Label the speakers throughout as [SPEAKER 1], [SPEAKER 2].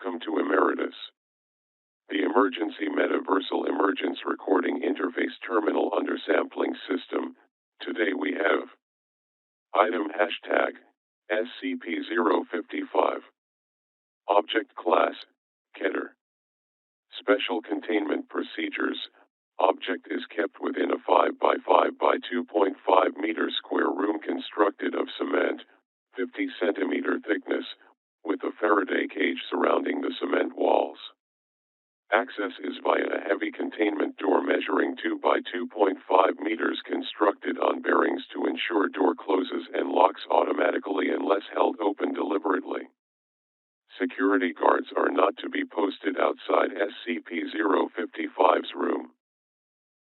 [SPEAKER 1] Welcome to Emeritus, the Emergency Metaversal Emergence Recording Interface Terminal Undersampling System. Today we have item hashtag SCP-055. Object class, Keter. Special containment procedures. Object is kept within a 5 by 5 by 2.5 meter square room constructed of cement, 50 centimeter thickness, with a Faraday cage surrounding the cement walls. Access is via a heavy containment door measuring 2 by 2.5 meters constructed on bearings to ensure door closes and locks automatically unless held open deliberately. Security guards are not to be posted outside SCP-055's room.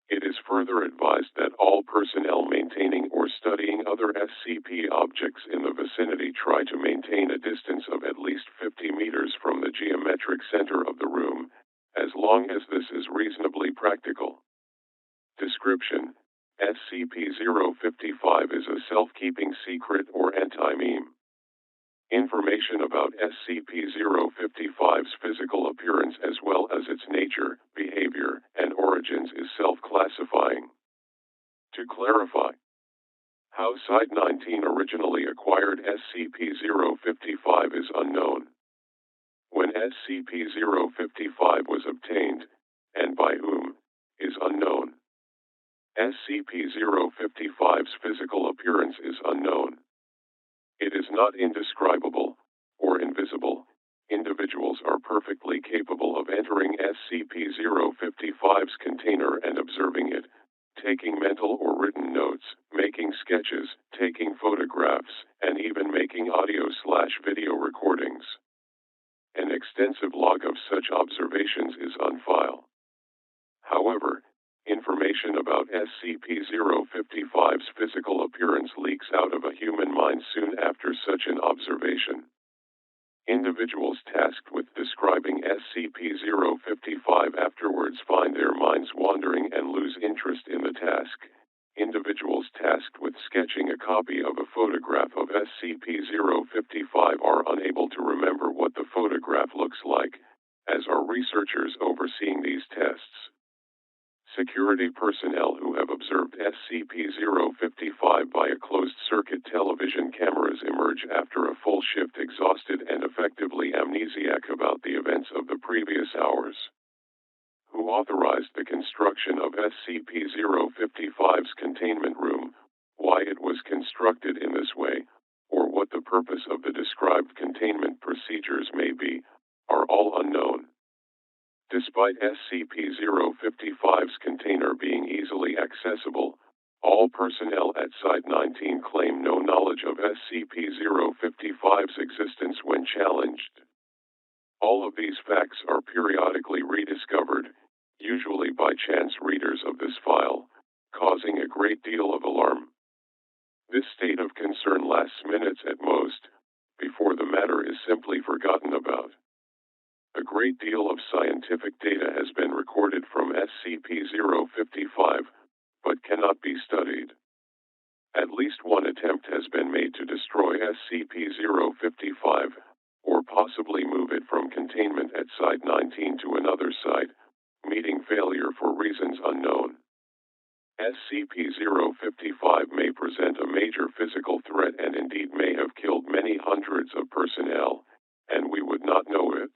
[SPEAKER 1] It is further advised that all personnel maintaining or studying other SCP objects in the vicinity try to maintain a distance of at least 50 meters from the geometric center of the room, as long as this is reasonably practical. Description: SCP-055 is a self-keeping secret or anti-meme. Information about SCP-055's physical appearance as well as its nature, behavior, and origins is self-classifying. To clarify, how Site-19 originally acquired SCP-055 is unknown. When SCP-055 was obtained, and by whom, is unknown. SCP-055's physical appearance is unknown. It is not indescribable, or invisible. Individuals are perfectly capable of entering SCP-055's container and observing it, taking mental or written notes, making sketches, taking photographs, and even making audio/video recordings. An extensive log of such observations is on file. However, information about SCP-055's physical appearance leaks out of a human mind soon after such an observation. Individuals tasked with describing SCP-055 afterwards find their minds wandering and lose interest in the task. Individuals tasked with sketching a copy of a photograph of SCP-055 are unable to remember what the photograph looks like, as are researchers overseeing these tests. Security personnel who have observed SCP-055 via closed-circuit television cameras emerge after a full shift exhausted and effectively amnesiac about the events of the previous hours. Who authorized the construction of SCP-055's containment room, why it was constructed in this way, or what the purpose of the described containment procedures may be, are all unknown. Despite SCP-055's container being easily accessible, all personnel at Site-19 claim no knowledge of SCP-055's existence when challenged. All of these facts are periodically rediscovered, usually by chance readers of this file, causing a great deal of alarm. This state of concern lasts minutes at most, before the matter is simply forgotten about. A great deal of scientific data has been recorded from SCP-055, but cannot be studied. At least one attempt has been made to destroy SCP-055, or possibly move it from containment at Site-19 to another site, meeting failure for reasons unknown. SCP-055 may present a major physical threat and indeed may have killed many hundreds of personnel, and we would not know it.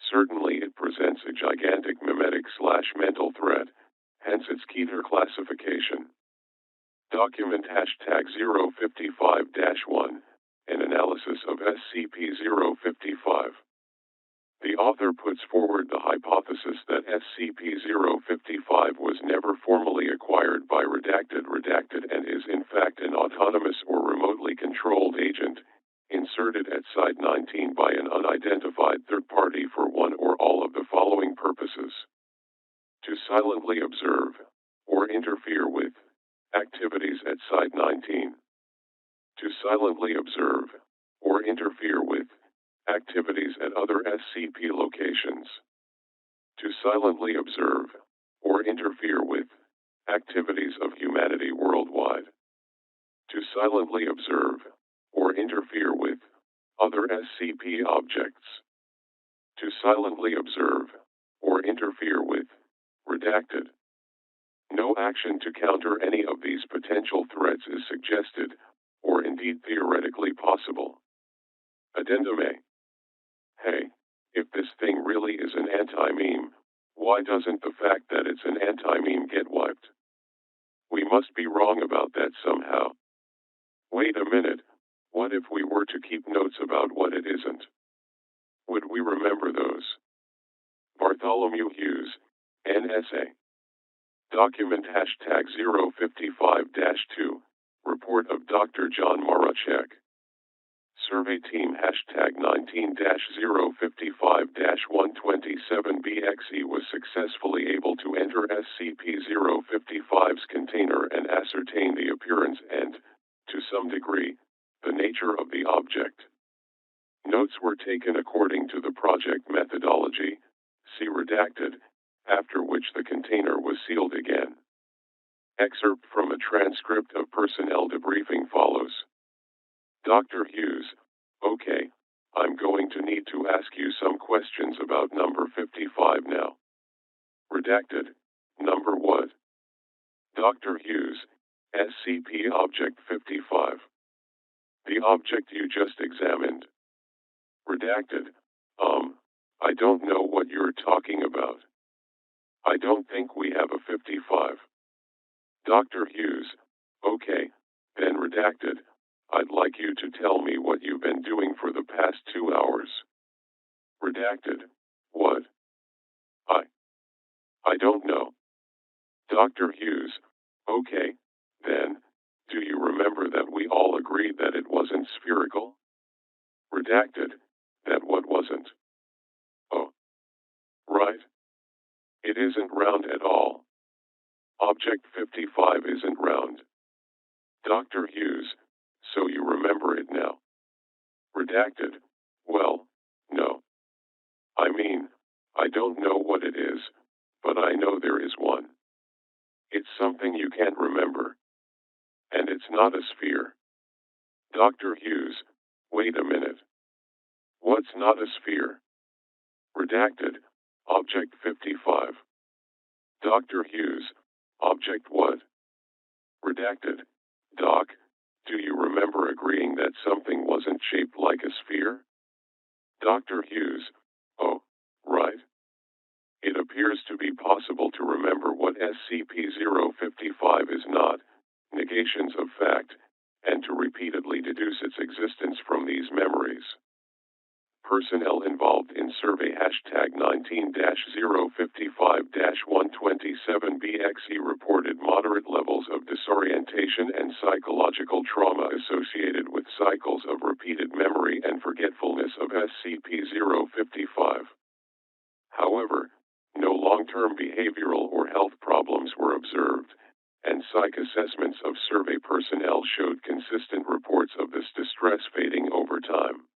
[SPEAKER 1] Certainly it presents a gigantic memetic/mental threat, hence its Keter classification. Document hashtag 055-1, an analysis of SCP-055. The author puts forward the hypothesis that SCP-055 was never formally acquired by redacted and is in fact an autonomous or remotely controlled agent, inserted at Site-19 by an unidentified third party for one or all of the following purposes: to silently observe, or interfere with, activities at Site-19. To silently observe, or interfere with, activities at other SCP locations. To silently observe, or interfere with, activities of humanity worldwide. To silently observe, or interfere with, other SCP objects. silently observe, or interfere with. Redacted. No action to counter any of these potential threats is suggested, or indeed theoretically possible. Addendum A. Hey, if this thing really is an anti-meme, why doesn't the fact that it's an anti-meme get wiped? We must be wrong about that somehow. Wait a minute, what if we were to keep notes about what it isn't? Would we remember those? Bartholomew Hughes, NSA. Document hashtag 055-2, report of Dr. John Marachek. Survey team hashtag 19-055-127BXE was successfully able to enter SCP-055's container and ascertain the appearance and, to some degree, the nature of the object. Notes were taken according to the project methodology, see redacted, after which the container was sealed again. Excerpt from a transcript of personnel debriefing follows. Dr. Hughes, okay, I'm going to need to ask you some questions about number 55 now. Redacted, number what? Dr. Hughes, SCP Object 55. The object you just examined. Redacted, I don't know what you're talking about. I don't think we have a 55. Dr. Hughes, okay, then redacted, I'd like you to tell me what you've been doing for the past 2 hours. Redacted, what? I don't know. Dr. Hughes, okay, then, do you remember that we all agreed that it wasn't spherical? Redacted, that what wasn't? Oh. Right. It isn't round at all. Object 55 isn't round. Dr. Hughes, so you remember it now. Redacted, well, no. I mean, I don't know what it is, but I know there is one. It's something you can't remember. And it's not a sphere. Dr. Hughes, wait a minute. What's not a sphere? Redacted, Object 55. Dr. Hughes, Object what? Redacted, Doc, do you remember agreeing that something wasn't shaped like a sphere? Dr. Hughes, oh, right. It appears to be possible to remember what SCP-055 is not, negations of fact, and to repeatedly deduce its existence from these memories. Personnel involved in survey hashtag 19-055-127BXE reported moderate levels of disorientation and psychological trauma associated with cycles of repeated memory and forgetfulness of SCP-055. However, no long-term behavioral or health problems were observed, and psych assessments of survey personnel showed consistent reports of this distress fading over time.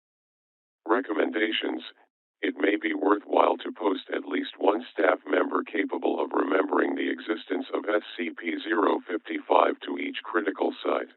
[SPEAKER 1] Recommendations: it may be worthwhile to post at least one staff member capable of remembering the existence of SCP-055 to each critical site.